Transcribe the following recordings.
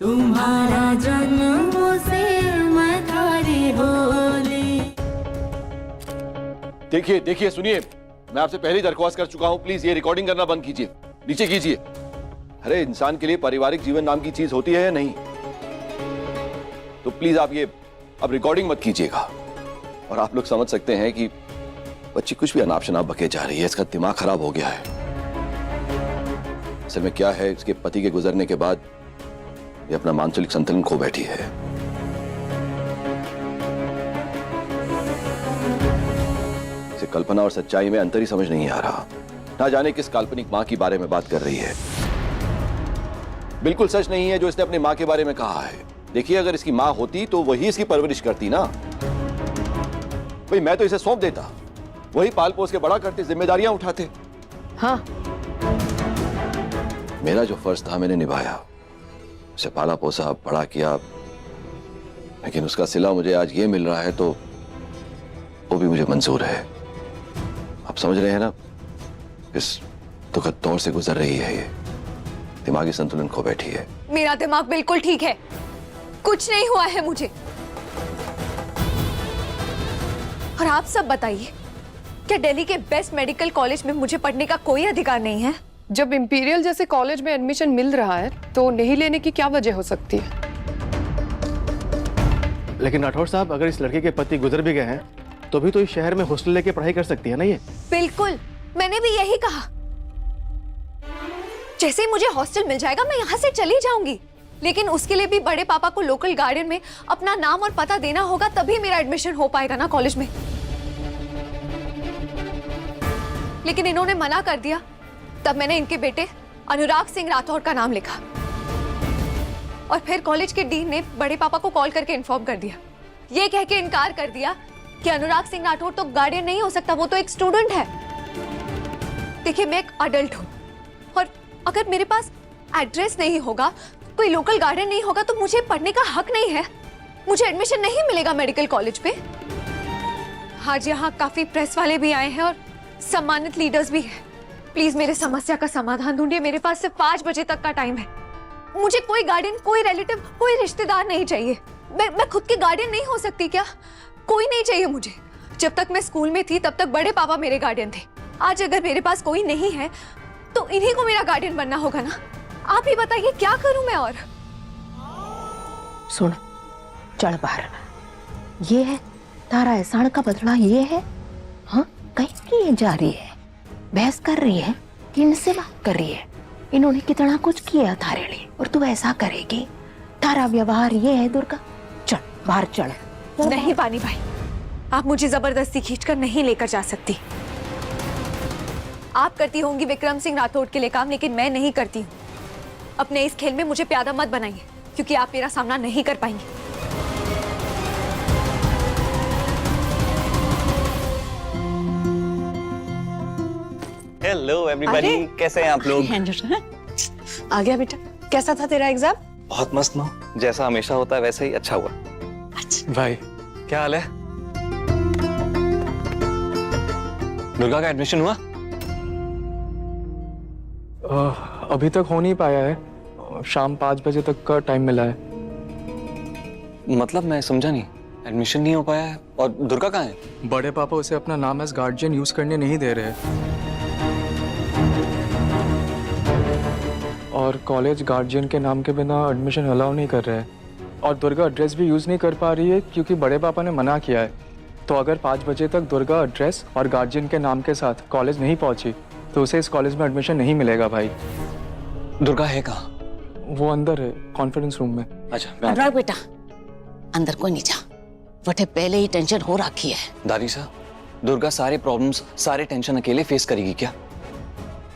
तुम्हारा जन्मों से मैं थारी होली। देखिए देखिए सुनिए, मैं आपसे पहले ही दरख्वास्त कर चुका हूं, प्लीज ये रिकॉर्डिंग करना बंद कीजिए, नीचे कीजिए। अरे इंसान के लिए पारिवारिक जीवन नाम की चीज होती है या नहीं? तो प्लीज आप ये अब रिकॉर्डिंग मत कीजिएगा। और आप लोग समझ सकते हैं कि बच्ची कुछ भी अनाप शनाप बके जा रही है, इसका दिमाग खराब हो गया है। असल में क्या है, इसके पति के गुजरने के बाद ये अपना मानसिक संतुलन खो बैठी है। इसे कल्पना और सच्चाई में अंतर ही समझ नहीं आ रहा। ना जाने किस काल्पनिक मां के बारे में बात कर रही है। बिल्कुल सच नहीं है जो इसने अपनी मां के बारे में कहा है। देखिए, अगर इसकी मां होती तो वही इसकी परवरिश करती ना। भाई मैं तो इसे सौंप देता, वही पाल पोस के बड़ा करते, जिम्मेदारियां उठाते। हाँ, मेरा जो फर्ज था मैंने निभाया, उसे पाला पोसा बड़ा किया, लेकिन उसका सिला मुझे आज ये मिल रहा है तो वो भी मुझे मंजूर है। आप समझ रहे हैं ना, इस दुखद दौर से गुजर रही है ये, दिमागी संतुलन खो बैठी है। मेरा दिमाग बिल्कुल ठीक है, कुछ नहीं हुआ है मुझे। और आप सब बताइए, क्या दिल्ली के बेस्ट मेडिकल कॉलेज में मुझे पढ़ने का कोई अधिकार नहीं है? जब इंपीरियल जैसे कॉलेज में एडमिशन मिल रहा है तो नहीं लेने की क्या वजह हो सकती है? लेकिन राठौर साहब, अगर इस लड़के के पति गुजर भी गए हैं तो भी तो इस शहर में हॉस्टल लेके पढ़ाई कर सकती है ना ये। बिल्कुल, मैंने भी यही कहा। जैसे ही मुझे हॉस्टल मिल जाएगा मैं यहाँ से चली जाऊंगी, लेकिन उसके लिए भी बड़े पापा को लोकल गार्डन में अपना नाम और पता देना होगा, तभी मेरा एडमिशन हो पाएगा ना कॉलेज में। लेकिन इन्होंने मना कर दिया। तब मैंने इनके बेटे अनुराग सिंह राठौर का नाम लिखा और फिर कॉलेज के डीन ने बड़े पापा को कॉल करके इन्फॉर्म कर दिया, ये कह के इनकार कर दिया कि अनुराग सिंह राठौर तो गार्डियन नहीं हो सकता, वो तो एक स्टूडेंट है। देखिए, मैं एक अडल्ट हूँ और अगर मेरे पास एड्रेस नहीं होगा, कोई लोकल गार्डियन नहीं होगा, तो मुझे पढ़ने का हक नहीं है, मुझे एडमिशन नहीं मिलेगा मेडिकल कॉलेज पे। आज यहाँ काफी प्रेस वाले भी आए हैं और सम्मानित लीडर्स भी हैं। प्लीज मेरे समस्या का समाधान ढूंढिए। मेरे पास सिर्फ 5 बजे तक का टाइम है। मुझे कोई गार्डियन, कोई रिलेटिव, कोई रिश्तेदार नहीं चाहिए। मैं खुद की गार्डियन नहीं हो सकती क्या? कोई नहीं चाहिए मुझे। जब तक मैं स्कूल में थी तब तक बड़े पापा मेरे गार्डियन थे। आज अगर मेरे पास कोई नहीं है तो इन्हीं को मेरा गार्डियन बनना होगा ना। आप ही बताइए क्या करूं मैं? और सुन, चढ़ बाहर। ये है तारा एहसान का बदला, ये है। हाँ, कहीं की ये जा रही है, बहस कर रही है, इनसे बात कर रही है। इन्होंने कितना कुछ किया थारे लिए और तू ऐसा करेगी? तारा व्यवहार ये है दुर्गा। चल बाहर चल। नहीं पानी भाई, आप मुझे जबरदस्ती खींचकर नहीं लेकर जा सकती। आप करती होंगी विक्रम सिंह राठौड़ के लिए काम, लेकिन मैं नहीं करती हूँ। अपने इस खेल में मुझे प्यादा मत बनाइए, क्योंकि आप मेरा सामना नहीं कर पाएंगे। हेलो एवरीबॉडी, कैसे हैं आप लोग? आ गया बेटा, कैसा था तेरा एग्जाम? बहुत मस्त ना, जैसा हमेशा होता है वैसे ही अच्छा हुआ। भाई क्या हाल है? दुर्गा का एडमिशन हुआ? अभी तक हो नहीं पाया है, शाम 5 बजे तक का टाइम मिला है। मतलब मैं समझा नहीं, एडमिशन नहीं हो पाया है। और दुर्गा कहाँ है? बड़े पापा उसे अपना नाम एज गार्जियन यूज करने नहीं दे रहे और कॉलेज गार्जियन के नाम के बिना एडमिशन अलाउ नहीं कर रहे हैं। और दुर्गा एड्रेस भी यूज नहीं कर पा रही है क्योंकि बड़े पापा ने मना किया है। तो अगर 5 बजे तक दुर्गा एड्रेस और गार्जियन के नाम के साथ कॉलेज नहीं पहुंची तो उसे इस कॉलेज में एडमिशन नहीं मिलेगा। भाई दुर्गा है कहाँ? वो अंदर है, कॉन्फ्रेंस रूम में। अच्छा अनुराग बेटा, अंदर कोई नहीं जा, वटे पहले ही टेंशन हो रखी है। दादी साहब, दुर्गा सारे प्रॉब्लम्स, सारे टेंशन अकेले फेस करेगी क्या?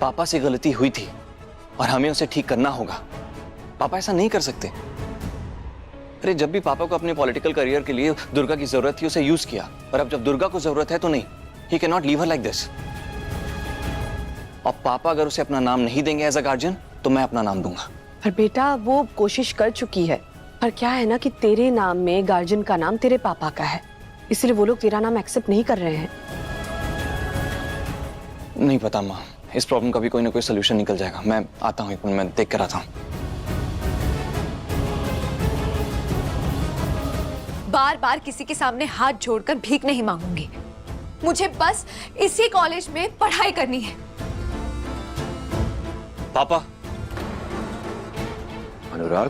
पापा से गलती हुई थी और हमें उसे ठीक करना होगा। पापा ऐसा नहीं कर सकते। अरे जब भी पापा को अपने पॉलिटिकल करियर के लिए दुर्गा की जरूरत थी उसे यूज किया, और अब जब दुर्गा को जरूरत है तो नहीं। He can not leave her like this. और पापा अगर उसे अपना नाम नहीं देंगे एज अ गार्जियन तो मैं अपना नाम दूंगा। पर बेटा, वो कोशिश कर चुकी है, पर क्या है ना कि तेरे नाम में गार्जियन का नाम तेरे पापा का है, इसलिए वो लोग तेरा नाम एक्सेप्ट नहीं कर रहे हैं। नहीं पता माँ, इस प्रॉब्लम का भी कोई ना कोई सोल्यूशन निकल जाएगा। मैं आता हूँ, मैं देख कर आता हूँ। बार बार किसी के सामने हाथ जोड़कर भीख नहीं मांगूंगी। मुझे बस इसी कॉलेज में पढ़ाई करनी है। पापा। अनुराग,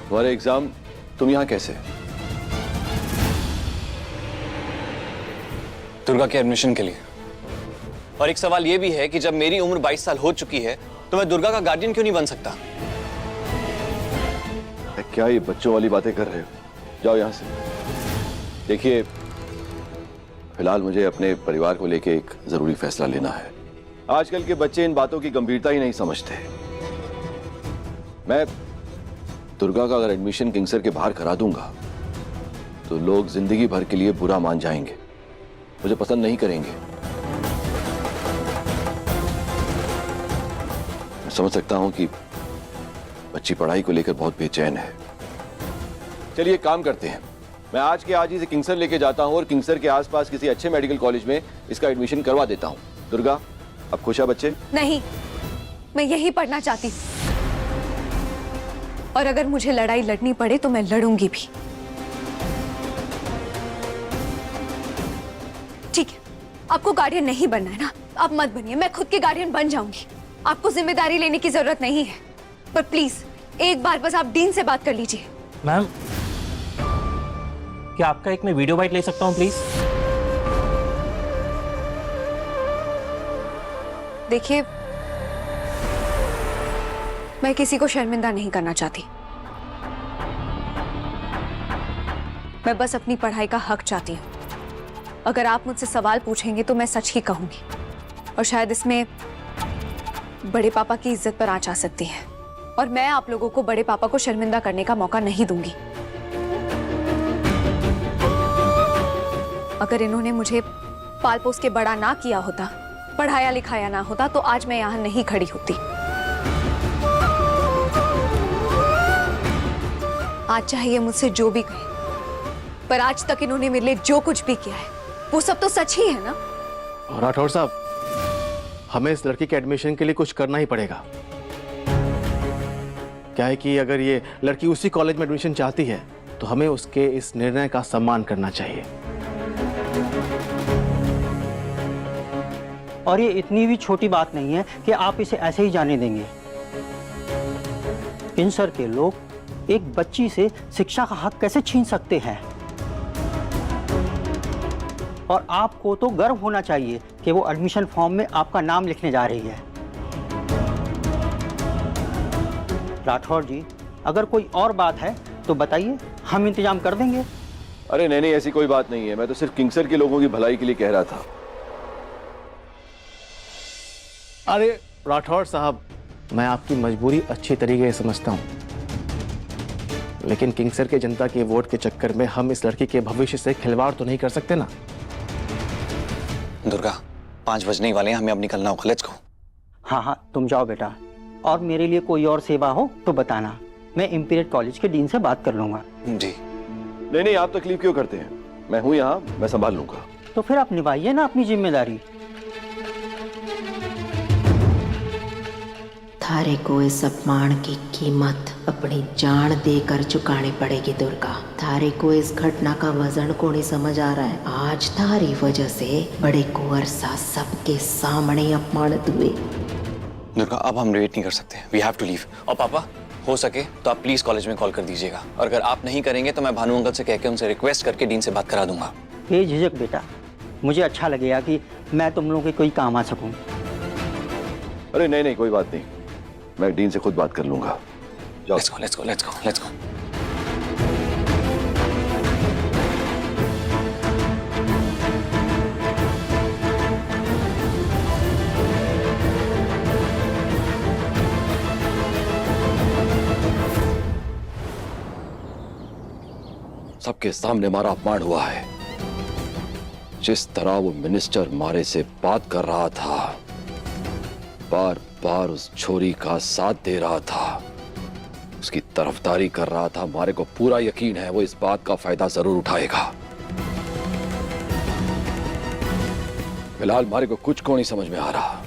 तुम्हारे एग्जाम, तुम यहां कैसे? दुर्गा के एडमिशन के लिए। और एक सवाल यह भी है कि जब मेरी उम्र 22 साल हो चुकी है तो मैं दुर्गा का गार्डियन क्यों नहीं बन सकता? क्या ये बच्चों वाली बातें कर रहे हो? जाओ यहां से। देखिए, फिलहाल मुझे अपने परिवार को लेकर एक जरूरी फैसला लेना है। आजकल के बच्चे इन बातों की गंभीरता ही नहीं समझते। मैं दुर्गा का अगर एडमिशन किंगसर के बाहर करा दूंगा तो लोग जिंदगी भर के लिए बुरा मान जाएंगे, मुझे पसंद नहीं करेंगे। मैं समझ सकता हूं कि बच्ची पढ़ाई को लेकर बहुत बेचैन है। चलिए काम करते हैं, मैं आज के आज ही से किंगसर लेके जाता हूं और किंगसर के आसपास किसी अच्छे मेडिकल कॉलेज में इसका एडमिशन करवा देता हूं। दुर्गा, अब खुश है बच्चे? नहीं, मैं यही पढ़ना चाहती हूँ, और अगर मुझे लड़ाई लड़नी पड़े तो मैं लड़ूंगी भी। ठीक है, आपको गार्डियन नहीं बनना है ना, आप मत बनिए, मैं खुद के गार्डियन बन जाऊंगी। आपको जिम्मेदारी लेने की जरूरत नहीं है, पर प्लीज एक बार बस आप डीन से बात कर लीजिए। मैम, क्या आपका एक मैं वीडियो बाइट ले सकता हूँ प्लीज? देखिए, मैं किसी को शर्मिंदा नहीं करना चाहती, मैं बस अपनी पढ़ाई का हक चाहती हूँ। अगर आप मुझसे सवाल पूछेंगे तो मैं सच ही कहूंगी, और शायद इसमें बड़े पापा की इज्जत पर आंच आ सकती है, और मैं आप लोगों को बड़े पापा को शर्मिंदा करने का मौका नहीं दूंगी। अगर इन्होंने मुझे पाल पोस के बड़ा ना किया होता, पढ़ाया लिखाया ना होता, तो आज मैं यहां नहीं खड़ी होती। आज चाहिए मुझसे जो भी कहे, पर आज तक इन्होंने मेरे लिए जो कुछ भी किया है वो सब तो सच ही है ना। राठौर साहब, हमें इस लड़की के एडमिशन के लिए कुछ करना ही पड़ेगा। क्या है कि अगर ये लड़की उसी कॉलेज में एडमिशन चाहती है तो हमें उसके इस निर्णय का सम्मान करना चाहिए। और ये इतनी भी छोटी बात नहीं है कि आप इसे ऐसे ही जाने देंगे। किंगसर के लोग एक बच्ची से शिक्षा का हक कैसे छीन सकते हैं? और आपको तो गर्व होना चाहिए कि वो एडमिशन फॉर्म में आपका नाम लिखने जा रही है। राठौर जी, अगर कोई और बात है तो बताइए, हम इंतजाम कर देंगे। अरे नहीं नहीं, ऐसी कोई बात नहीं है, मैं तो सिर्फ किंगसर के लोगों की भलाई के लिए कह रहा था। अरे राठौर साहब, मैं आपकी मजबूरी अच्छी तरीके से समझता हूं, लेकिन किंगसर के जनता के वोट के चक्कर में हम इस लड़की के भविष्य से खिलवाड़ तो नहीं कर सकते ना। दुर्गा, 5 बजने ही वाले हैं, हमें अब निकलना होगा। Let's go. हाँ हाँ, तुम जाओ बेटा, और मेरे लिए कोई और सेवा हो तो बताना, मैं इंपीरियल कॉलेज के डीन से बात कर लूंगा। जी। नहीं नहीं, आप तकलीफ क्यों करते हैं, मैं हूं यहाँ, मैं संभाल लूंगा। तो फिर आप निभाइए ना अपनी जिम्मेदारी। थारे को इस अपमान की कीमत अपनी जान देकर चुकानी पड़ेगी दुर्गा। थारे को इस घटना का वजन को नहीं समझ आ रहा है। आज थारी वजह से बड़े कुंवर सा सबके सामने अपमानित हुए। दुर्गा, अब हम वेट नहीं कर सकते, वी हैव टू लीव। और पापा, हो सके तो आप प्लीज कॉलेज में कॉल कर दीजिएगा, और अगर आप नहीं करेंगे तो मैं भानु अंकल से कहकर उनसे रिक्वेस्ट करके डीन से बात करा दूंगा। बेझिझक बेटा, मुझे अच्छा लगेगा कि मैं तुम लोगों के कोई काम आ सकूं। अरे नहीं नहीं, कोई बात नहीं, मैं डीन से खुद बात कर लूंगा। जाओ। Let's go, let's go, let's go, let's go. सबके सामने हमारा अपमान हुआ है। जिस तरह वो मिनिस्टर मारे से बात कर रहा था, बार बार उस छोरी का साथ दे रहा था, उसकी तरफदारी कर रहा था, हमारे को पूरा यकीन है वो इस बात का फायदा जरूर उठाएगा। फिलहाल हमारे को कुछ को नहीं समझ में आ रहा।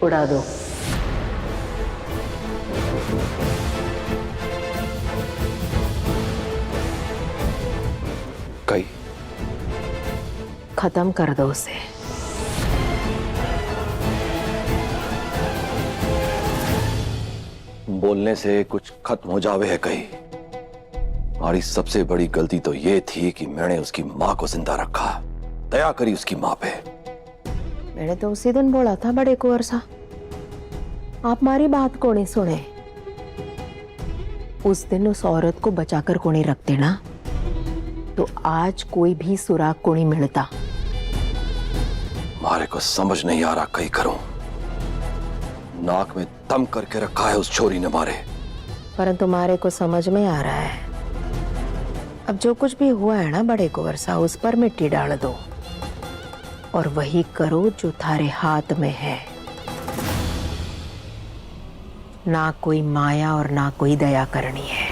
उड़ा दो। कई खत्म कर दो उसे। बोलने से कुछ खत्म हो जावे है कई। हमारी सबसे बड़ी गलती तो ये थी कि मैंने उसकी माँ को जिंदा रखा, दया करी उसकी माँ पे। मैंने तो उसी दिन बोला था बड़े कुंवर सा, आप हमारी बात को नहीं सुने। उस दिन उस औरत को बचाकर को नहीं रखते ना, तो आज कोई भी सुराग को नहीं मिलता। मारे को समझ नहीं आ रहा कई करूं। नाक में दम करके रखा है उस छोरी ने मारे। परंतु मारे को समझ में आ रहा है, अब जो कुछ भी हुआ है ना बड़े कुंवर सा, उस पर मिट्टी डाल दो और वही करो जो थारे हाथ में है। ना कोई माया और ना कोई दया करनी है,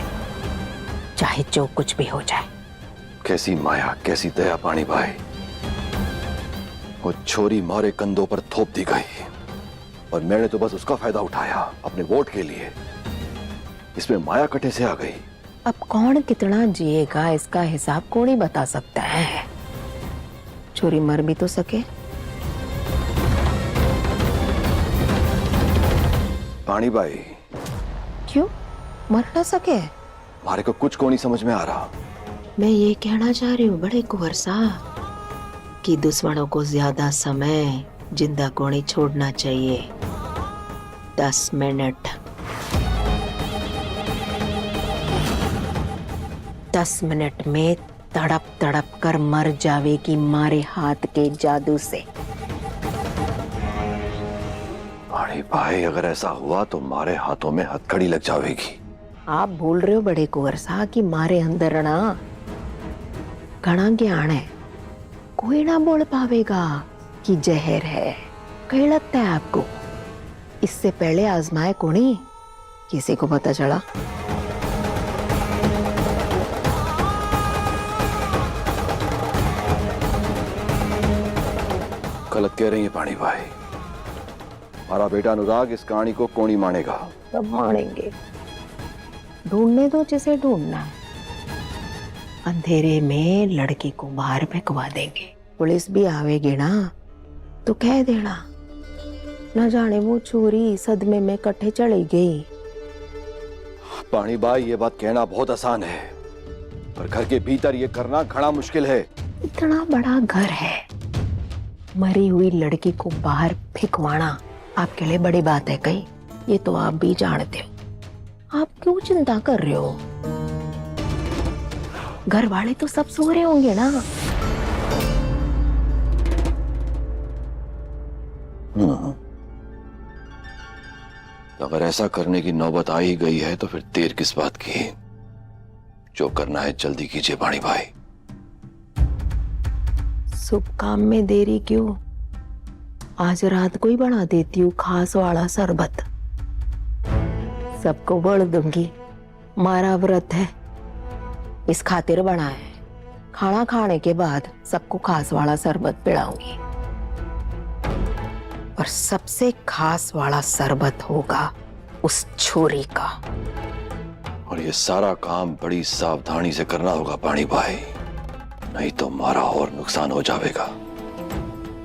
चाहे जो कुछ भी हो जाए। कैसी माया कैसी दया पानी भाई। वो छोरी मारे कंधों पर थोप दी गई और मैंने तो बस उसका फायदा उठाया अपने वोट के लिए। इसमें माया कटे से आ गई। अब कौन कितना जिएगा इसका हिसाब कौन ही बता सकता है। छोरी मर भी तो सके। पानी भाई क्यों मर ना सके? मारे को कुछ को नहीं समझ में आ रहा। मैं ये कहना चाह रही हूँ बड़े कुंवर साहब कि दुश्मनों को ज्यादा समय जिंदा को नहीं छोड़ना चाहिए। 10 मिनट 10 मिनट में तड़प तड़प कर मर जावेगी मारे हाथ के जादू से। पानी भाई अगर ऐसा हुआ तो मारे हाथों में हथकड़ी लग जाएगी। आप भूल रहे हो बड़े कुंवर साहब कि मारे अंदर ना घना ज्ञान है, कोई ना बोल पावेगा कि जहर है। कहीं लगता है आपको? इससे पहले आजमाए को नहीं, किसी को पता चला? गलत कह रही है पानी भाई। हमारा बेटा अनुराग इस कहानी को कौन ही मानेगा। सब मानेंगे, ढूंढने दो जिसे ढूंढना है। अंधेरे में लड़की को बाहर फेंकवा देंगे। पुलिस भी आवेगी ना तो कह देना न जाने वो चोरी सदमे में कट्ठे चली गई। पानी भाई ये बात कहना बहुत आसान है, पर घर के भीतर ये करना घना मुश्किल है। इतना बड़ा घर है, मरी हुई लड़की को बाहर फेंकवाना आपके लिए बड़ी बात है कहीं? ये तो आप भी जानते हो। आप क्यों चिंता कर रहे हो? घर वाले तो सब सो रहे होंगे ना। तो अगर ऐसा करने की नौबत आ ही गई है तो फिर देर किस बात की। जो करना है जल्दी कीजिए पानी भाई। शुभ काम में देरी क्यों? आज रात को ही बना देती हूँ खास वाला शरबत, सबको बढ़ दूंगी। मारा व्रत है, इस खातिर बना है। खाना खाने के बाद सबको खास वाला शरबत पिलाऊंगी, और सबसे खास वाला शरबत होगा उस छोरी का। और ये सारा काम बड़ी सावधानी से करना होगा पानी भाई, नहीं तो हमारा और नुकसान हो जाएगा।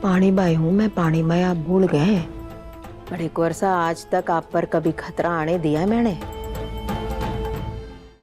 पानी भाई हूं मैं, पानी भाई आप भूल गए? बड़े कुंवर साहब आज तक आप पर कभी खतरा आने दिया है मैंने?